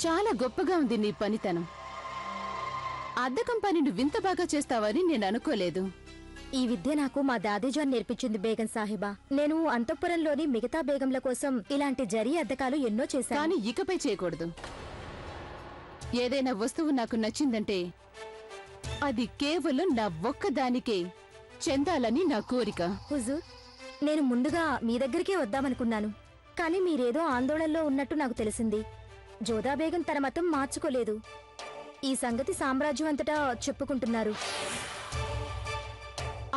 చాలా గొప్పగా ఉంది నీ పనితనం. అద్దకం పని నువ్వు వింత బాగా చేస్తావని నేను అనుకోలేదు. ఈ విద్య నాకు మా దాదీజాన్ నేర్పించింది బేగం సాహిబా. నేను అంతఃపురంలోని మిగతా బేగంల కోసం ఇలాంటి జరీ అద్దకాలు ఎన్నో చేశాను. కానీ ఇకపై చేయకూడదు. ఏదైనా వస్తువు నాకు నచ్చిందంటే అది కేవలం నా ఒక్కదానికే చెందాలని నా కోరిక. హుజూర్, నేను ముందుగా మీ దగ్గరికే వద్దామనుకున్నాను. కానీ మీరేదో ఆందోళనలో ఉన్నట్టు నాకు తెలిసింది. జోదా బేగం తన మతం మార్చుకోలేదు. ఈ సంగతి సామ్రాజ్యం అంతటా చెప్పుకుంటున్నారు.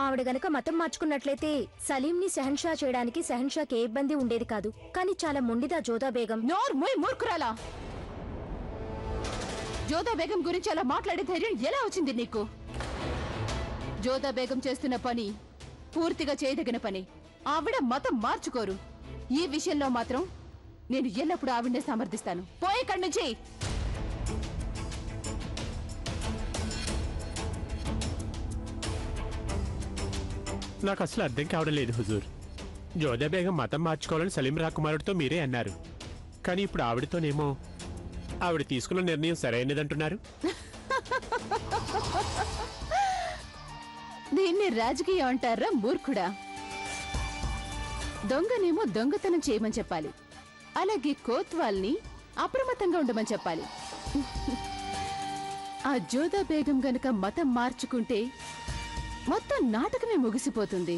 ఆవిడ గనక మతం మార్చుకున్నట్లయితే సలీంని షహన్షా చేయడానికి షహన్షాకి ఏ ఇబ్బంది ఉండేది కాదు. కానీ చాలా మొండిదా జోదా బేగం. మూర్ఖురాలా! జోదా బేగం గురించి అలా మాట్లాడే ధైర్యం ఎలా వచ్చింది నీకు? జోదా బేగం చేస్తున్న పని పూర్తిగా చేయదగిన పని. ఆవిడ మతం మార్చుకోరు. ఈ విషయంలో మాత్రం నేను ఎల్లప్పుడూ ఆవిడనే సమర్థిస్తాను. పోయి ఇక్కడి నుంచి. నాకు అసలు అర్థం కావడం లేదు హుజూర్. జోదా బేగం మతం మార్చుకోవాలని సలీం రాకుమారుడితో మీరే అన్నారు. కానీ ఇప్పుడు ఆవిడతోనేమో ఆవిడ తీసుకున్న నిర్ణయం సరైనదంటున్నారు. దీన్ని రాజకీయం అంటారా మూర్ఖుడా? దొంగనేమో దొంగతనం చేయమని చెప్పాలి, అలాగే కోత్వాల్ని అప్రమత్తంగా ఉండమని చెప్పాలి. ఆ జోదా బేగం గనక మతం మార్చుకుంటే మొత్తం నాటకమే ముగిసిపోతుంది.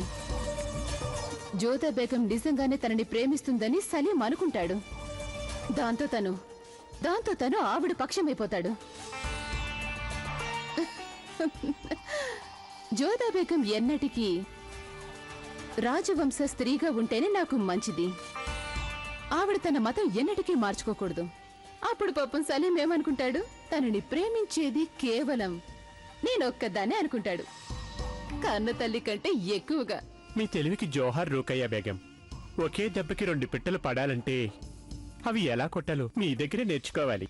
జోదా బేగం నిజంగానే తనని ప్రేమిస్తుందని సలీం అనుకుంటాడు. దాంతో తను ఆవిడ పక్షమైపోతాడు. జోదా బేగం ఎన్నటికీ రాజవంశ స్త్రీగా ఉంటేనే నాకు మంచిది. ఆవిడ తన మతం ఎన్నటికీ మార్చుకోకూడదు. అప్పుడు పాపం సలీం ఏమనుకుంటాడు? తనని ప్రేమించేది కేవలం నేనొక్కదాన్నే అనుకుంటాడు, కన్న తల్లి కంటే ఎక్కువగా. మీ తెలివికి జోహార్ రూకయ్య బేగం. ఒకే దెబ్బకి 2 పిట్టలు పడాలంటే అవి ఎలా కొట్టాలో మీ దగ్గరే నేర్చుకోవాలి.